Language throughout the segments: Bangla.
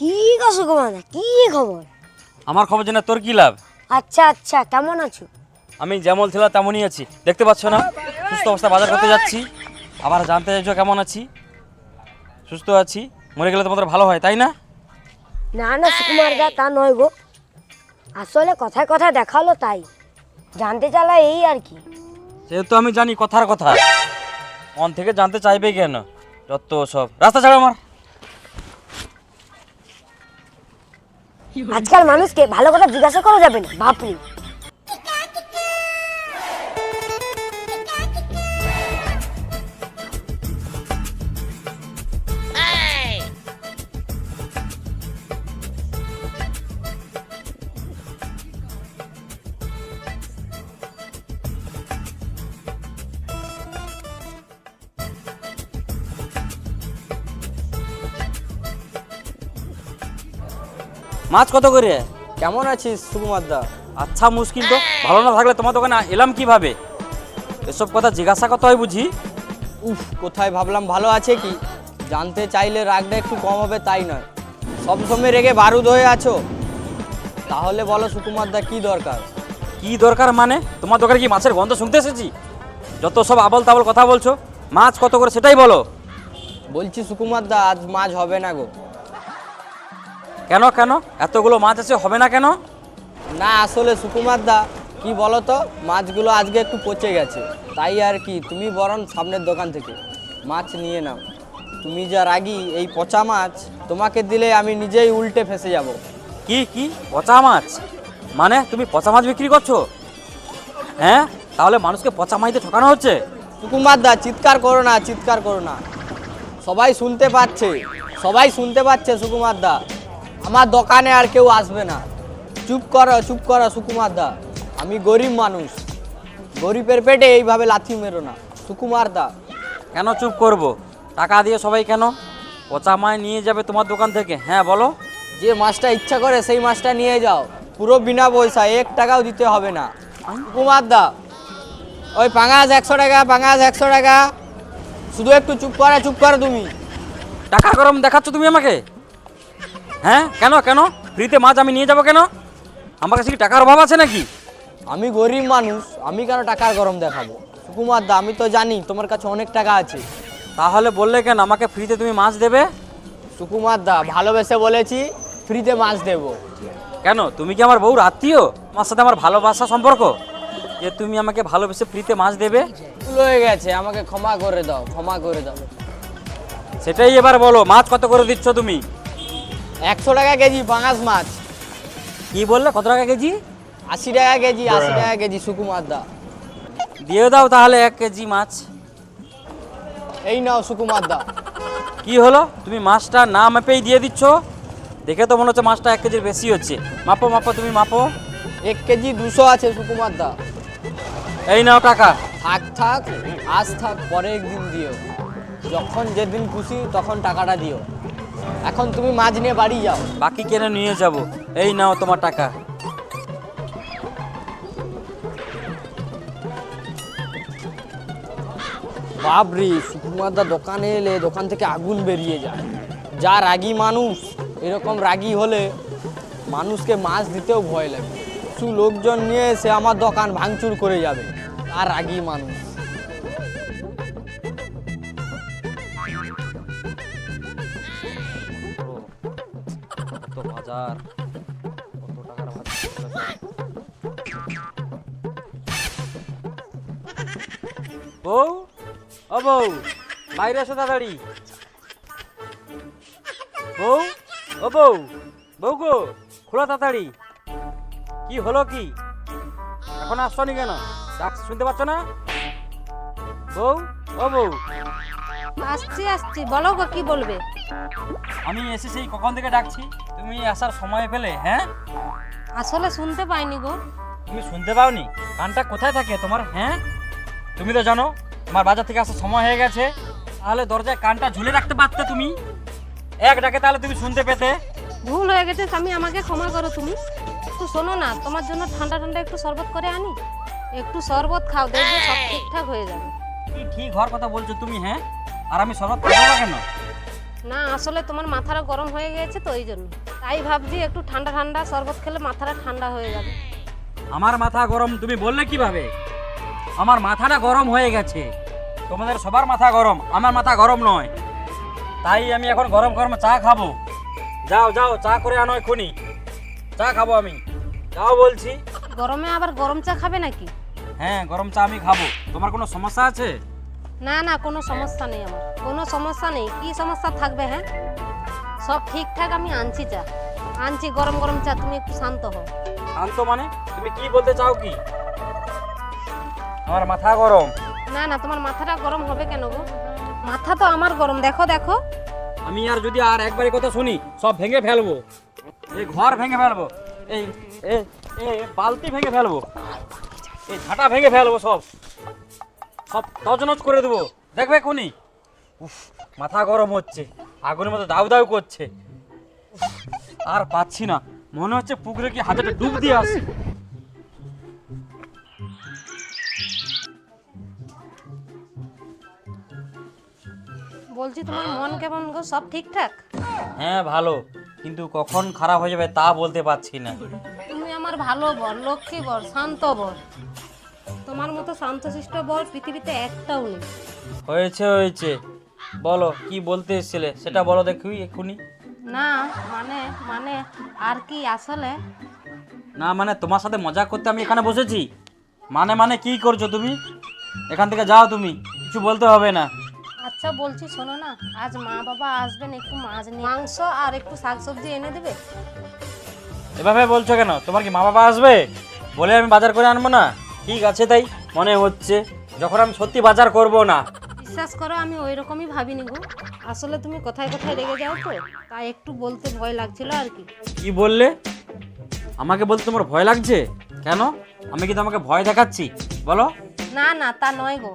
ঠিক আছে গো মানে কি খবর? আমার খবর জেনে তোর কি লাভ? আচ্ছা আচ্ছা, কেমন আছো? আমি যেমন ছিলাম তেমনই আছি, দেখতে পাচ্ছ না? সুস্থ অবস্থা বাজার করতে যাচ্ছি, আবার জানতে চাইছো কেমন আছি। সুস্থ আছি, মরে গেলে তোমাদের ভালো হয় তাই না? না না সুকুমার দা, তা নয় গো, আসলে কথায় কথায় দেখালো তাই জানতে চালা, এই আর কি। সেহেতু আমি জানি কথার কথা, মন থেকে জানতে চাইবে কেন? যত সব, রাস্তা ছাড়ো আমার। আজকাল মানুষকে ভালো কথা জিজ্ঞাসা করা যাবে না, বাপরে। মাছ কত করে? কেমন আছিস সুকুমার দা? আচ্ছা মুশকিল তো, ভালো না থাকলে তোমার দোকানে এলাম কিভাবে? এসব কথা জিজ্ঞাসা করতে হয় বুঝি। উফ, কোথায় ভাবলাম ভালো আছে কি, জানতে চাইলে রাগটা একটু কম হবে তাই নয়, সবসময় রেগে বারুদ হয়ে আছো। তাহলে বলো সুকুমার দা কি দরকার? কি দরকার মানে? তোমার দোকানে কি মাছের গন্ধ শুনতে এসেছি? যত সব আবল তাবল কথা বলছো, মাছ কত করে সেটাই বলো। বলছি সুকুমার দা, আজ মাছ হবে না গো। কেন কেন? এতগুলো মাছ আছে, হবে না কেন? না আসলে সুকুমার দা কি বলো তো, মাছগুলো আজকে একটু পচে গেছে, তাই আর কি। তুমি বরং সামনের দোকান থেকে মাছ নিয়ে নাও। তুমি যা রাগী, এই পচা মাছ তোমাকে দিলে আমি নিজেই উল্টে ফেসে যাব। কি কি পচা মাছ? মানে তুমি পচা মাছ বিক্রি করছো? হ্যাঁ, তাহলে মানুষকে পচা মাছ দিয়ে ঠকানো হচ্ছে। সুকুমার দা চিৎকার করো না, চিৎকার করো না, সবাই শুনতে পাচ্ছে, সবাই শুনতে পাচ্ছে সুকুমার দা। আমার দোকানে আর কেউ আসবে না। চুপ করো, চুপ করো সুকুমার দা, আমি গরিব মানুষ, গরিবের পেটে এইভাবে লাথি মেরো না সুকুমার দা। কেন চুপ করব? টাকা দিয়ে সবাই কেন পচা মাছ নিয়ে যাবে তোমার দোকান থেকে? হ্যাঁ বলো। যে মাছটা ইচ্ছা করে সেই মাছটা নিয়ে যাও, পুরো বিনা পয়সা, 1 টাকাও দিতে হবে না সুকুমার দা। ওই পাঙাশ 100 টাকা, পাঙাশ 100 টাকা। শুধু একটু চুপ করো তুমি। টাকা গরম দেখাচ্ছ তুমি আমাকে? হ্যাঁ কেন কেন? ফ্রিতে মাছ আমি নিয়ে যাবো কেন? আমার কাছে কি টাকার অভাব আছে নাকি? আমি গরিব মানুষ, আমি কেন টাকার গরম দেখাবো সুকুমার দা? আমি তো জানি তোমার কাছে অনেক টাকা আছে। তাহলে বললে কেন আমাকে ফ্রিতে তুমি মাছ দেবে? সুকুমার দা ভালোবেসে বলেছি, ফ্রিতে মাছ দেবো। কেন, তুমি কি আমার বউর আত্মীয়? আমার সাথে আমার ভালোবাসা সম্পর্ক যে তুমি আমাকে ভালোবেসে ফ্রিতে মাছ দেবে? ভুল হয়ে গেছে, আমাকে ক্ষমা করে দাও, ক্ষমা করে দাও। সেটাই এবার বলো, মাছ কত করে দিচ্ছ তুমি? 100 টাকা কেজি পাঙাশ মাছ। কি বললে, কত টাকা কেজি? 80 টাকা কেজি, 80 টাকা কেজি সুকুমার দা। দিয়ে দাও তাহলে 1 কেজি মাছ। এই নাও সুকুমার দা। কি হলো, তুমি মাছটা না মাপেই দিয়ে দিচ্ছ? দেখে তো মনে হচ্ছে মাছটা 1 কেজির বেশি হচ্ছে। মাপো মাপো, তুমি মাপো। 1 কেজি 200 আছে সুকুমার দা। এই নাও টাকা। থাক থাক, আজ থাক, পরে একদিন দিও, যখন যেদিন খুশি তখন টাকাটা দিও। এখন তুমি মাছ নিয়ে বাড়ি যাও। বাকি কেন নিয়ে যাব। এই নাও তোমার টাকা। বাবরে, সুকুমার দা দোকানে এলে দোকান থেকে আগুন বেরিয়ে যায়। যা রাগী মানুষ, এরকম রাগী হলে মানুষকে মাছ দিতেও ভয় লাগে। কিছু লোকজন নিয়ে এসে আমার দোকান ভাঙচুর করে যাবে, আর রাগী মানুষ। কত বাজার, কত টাকার বাজার। বউ, ও বউ, বাইরে এসো তাড়াতাড়ি। বউ, ও বউ, বউ গো, খোলা তাড়াতাড়ি। কি হলো কি? এখন আসছনি কেন? ডাকছি শুনতে পাচ্ছ না? বউ, ও বউ। আসছি আসছি, বলো গো কি বলবে? আমি এসে সেই কখন থেকে ডাকছি, তুমি আসার সময় পেলে? হ্যাঁ, আসলে শুনতে পাইনি গো। তুমি শুনতে পাওনি? কানটা কোথায় থাকে তোমার? হ্যাঁ, তুমি তো জানো আমার বাজার থেকে আসার সময় হয়ে গেছে। তাহলে দরজায় কানটা ঝুলে রাখতে পারতে তুমি, এক ডাকে তাহলে তুমি শুনতে পেতে। ভুল হয়ে গেছে স্বামী, আমাকে ক্ষমা করো তুমি। একটু শোনো না, তোমার জন্য ঠান্ডা ঠান্ডা একটু শরবত করে আনি। একটু শরবত খাও, দেখবে সব ঠিকঠাক হয়ে যাবে। কি ঠিক হওয়ার কথা বলছো তুমি? হ্যাঁ, আর আমি শরবত খাবো না কেন? না আসলে তোমার মাথাটা গরম হয়ে গেছে তো এই জন্য, তাই ভাবছি একটু ঠান্ডা ঠান্ডা শরবত খেলে মাথাটা ঠান্ডা হয়ে যাবে। আমার মাথা গরম তুমি বললে কিভাবে? আমার মাথাটা গরম হয়ে গেছে। তোমাদের সবার মাথা গরম, আমার মাথা গরম নয়। তাই আমি এখন গরম গরম চা খাবো। যাও যাও, চা করে আনো এক্ষুনি, চা খাবো আমি। যাও বলছি। গরমে আবার গরম চা খাবে নাকি? হ্যাঁ, গরম চা আমি খাবো। তোমার কোনো সমস্যা আছে? না না, কোনো সমস্যা নেই, আমার কোনো সমস্যা নেই। কি সমস্যা থাকবে? হ্যাঁ, সব ঠিকঠাক। আমি আনছি চা, আনছি গরম গরম চা, তুমি একটু শান্ত হও। শান্ত মানে? তুমি কি বলতে চাও কি? আমার মাথা গরম। না না, তোমার মাথাটা গরম হবে কেন গো? মাথা তো আমার গরম, দেখো দেখো। আমি আর যদি আর একবারই কথা শুনি সব ভেঙে ফেলবো, এই ঘর ভেঙে ফেলবো, এই এই এই বালতি ভেঙে ফেলবো, এই ঝাঁটা ভেঙে ফেলবো, সব সব তছনছ করে দেবো, দেখবে এক্ষুনি। উফ, মাথা গরম হচ্ছে, আগুনের মতো দাউ দাউ করছে। উফ, আর পাচ্ছি না, মনে হচ্ছে পুকুরে কি হাতেটা ডুব দিয়ে আসে। বলছি তোমার মন কেমন গো? সব ঠিকঠাক? হ্যাঁ ভালো, কিন্তু কখন খারাপ হয়ে যাবে তা বলতে পারছি না। তুমি আমার ভালো বর, লক্ষ্মী বর, শান্ত বর। তোমার মতো শান্তশিষ্ট বর পৃথিবীতে একটাও নেই। হয়েছে হয়েছে, বলো কি বলতে এসেছিলে সেটা বলো দেখি এক্ষুনি। না মানে মানে আর কি আসলে? না মানে তোমার সাথে মজা করতে আমি এখানে বসেছি। মানে মানে কি করছো তুমি? এখান থেকে যাও, তুমি কিছু বলতে হবে না। আচ্ছা বলছি, শোনো না, আজ মা বাবা আসবেন, একটু মাংস আর একটু শাকসবজি এনে দেবে? এভাবে বলছো কেন? তোমার কি মা বাবা আসবে বলে আমি বাজার করে আনবো না? ঠিক আছে, তাই মনে হচ্ছে, যখন আমি সত্যি বাজার করব না। বিশ্বাস করো, আমি ওই রকমই ভাবিনি গো। আসলে তুমি কোথায় কোথায় রেগে যাও তো, তাই একটু বলতে ভয় লাগছিল আর কি। কি বললে? আমাকে বলতে তোমার ভয় লাগছে কেন? আমি কি তোমাকে ভয় দেখাচ্ছি? বলো। না না, তা নয় গো,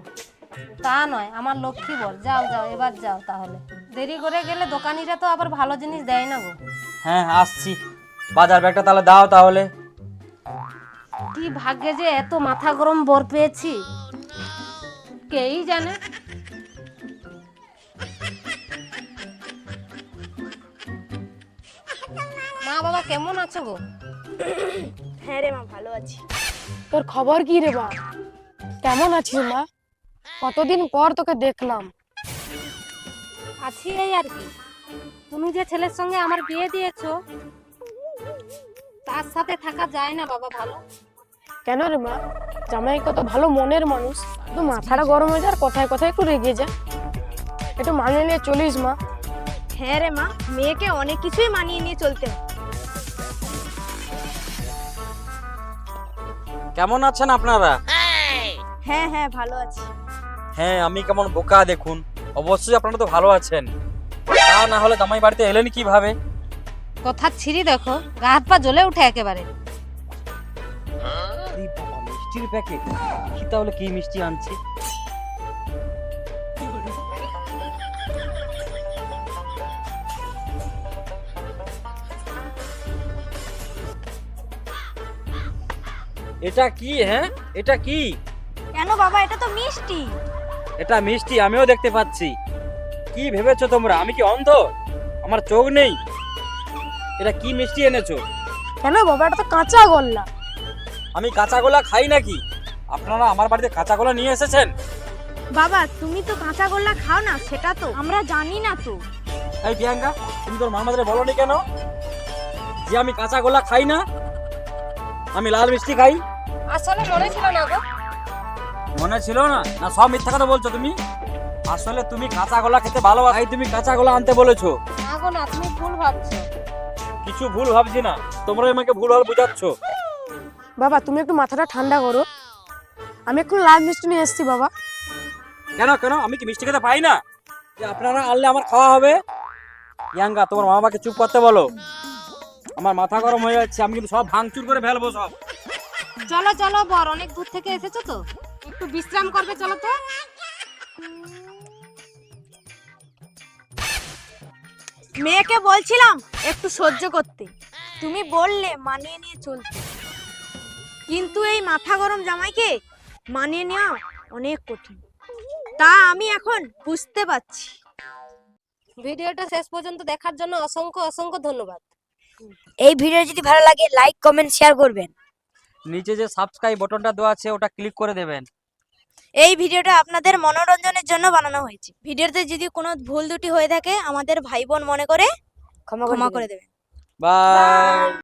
তা নয়। আমার লক্ষ্মী বল, যাও যাও, এবার যাও তাহলে। দেরি করে গেলে দোকানিরা তো আবার ভালো জিনিস দেয় না গো। হ্যাঁ আসছি, বাজার ব্যাগটা তাহলে দাও তাহলে। কি ভাগ্যে যে এত মাথা গরম বর পেয়েছি, কেই জানে। মা বাবা কেমন আছো গো? হ্যাঁ রে মা, ভালো আছি। তোর খবর কি রে বা? কেমন আছিস মা? কতদিন পর তোকে দেখলাম। আছি এই আর কি। তুমি যে ছেলের সঙ্গে আমার বিয়ে দিয়েছো, তার সাথে থাকা যায় না বাবা ভালো। কেন রে মা? জামাই কত ভালো মনের মানুষ, তো মাথাটা গরম হয়ে যায় আর কথায় কথায় একটু রেগে যায়। একটু মানিয়ে নিয়ে চলিস মা। হ্যাঁ রে মা, মেয়েকে অনেক কিছুই মানিয়ে নিয়ে চলতে হয়। কেমন আছেন আপনারা? হ্যাঁ হ্যাঁ, ভালো আছি। হ্যাঁ, আমি কেমন বোকা দেখুন। অবশ্যই আপনারা তো ভালো আছেন, তা না হলে জামাই বাড়িতে এলেন কিভাবে? কথা ছিঁড়ি দেখো, গা হাত পা জ্বলে উঠে একেবারে। এই বাবা, মিষ্টির প্যাকেট। কি তাহলে কি মিষ্টি আনছে? এটা কি? হ্যাঁ, এটা কি? কেন বাবা, এটা তো মিষ্টি। এটা মিষ্টি, আমিও দেখতে পাচ্ছি। কি ভেবেছো তোমরা আমি কি অন্ধ? আমার চোখ নেই? এটা কি মিষ্টি এনেছো? কেন বাবা? এটা তো কাঁচা গোল্লা। আমি কাঁচা গোলা খাই নাকি? আপনারা আমার বাড়িতে কাঁচা গোলা নিয়ে এসেছেন? বাবা, তুমি তো কাঁচা গোল্লা খাও না, সেটা তো আমরা জানি না তো। এই প্রিয়াঙ্কা, তুমি তোর মামাদের বলনি কেন যে আমি কাঁচা গোলা খাই না, আমি লাল মিষ্টি খাই? আসলে মনে ছিল না গো। মনে ছিল না? না সব মিথ্যা কথা বলছো তুমি। আসলে তুমি কাঁচা গোলা খেতে ভালোবাসো, তাই তুমি কাঁচা গোলা আনতে বলেছো। না গো না, তুমি ভুল ভাবছো। কিছু ভুল ভাবছি না, তোমরা আমাকে ভুল ভাল বুঝাচ্ছ। বাবা তুমি একটু মাথাটা ঠান্ডা করো, আমি একটু লাল মিষ্টি নিয়ে এসেছি বাবা। কেন কেন? আমি কি মিষ্টি খেতে পাই না যে আপনারা আনলে আমার খাওয়া হবে? প্রিয়াঙ্কা, তোমার মা বাবাকে চুপ করতে বলো। আমার মাথা গরম হয়ে যাচ্ছে, আমি কিন্তু সব ভাঙচুর করে ফেলবো সব। চলো চলো বর, অনেক দূর থেকে এসেছো তো, একটু বিশ্রাম করবে, চলো তো। মেয়েকে বলছিলাম একটু সহ্য করতে, তুমি বললে মানিয়ে নিয়ে চলতে। কিন্তু এই মাথা গরম জামাইকে মানিয়ে নেওয়া অনেক কঠিন, তা আমি এখন বুঝতে পারছি। ভিডিওটা শেষ পর্যন্ত দেখার জন্য অসংখ্য অসংখ্য ধন্যবাদ। এই ভিডিও যদি ভালো লাগে লাইক কমেন্ট শেয়ার করবেন। নিচে যে সাবস্ক্রাইব বাটনটা দেওয়া আছে ওটা ক্লিক করে দেবেন। এই ভিডিওটা আপনাদের মনোরঞ্জনের জন্য বানানো হয়েছে। ভিডিওতে যদি কোনো ভুল ত্রুটি হয়ে থাকে আমাদের ভাই বোন মনে করে ক্ষমা করে দেবেন। বাই।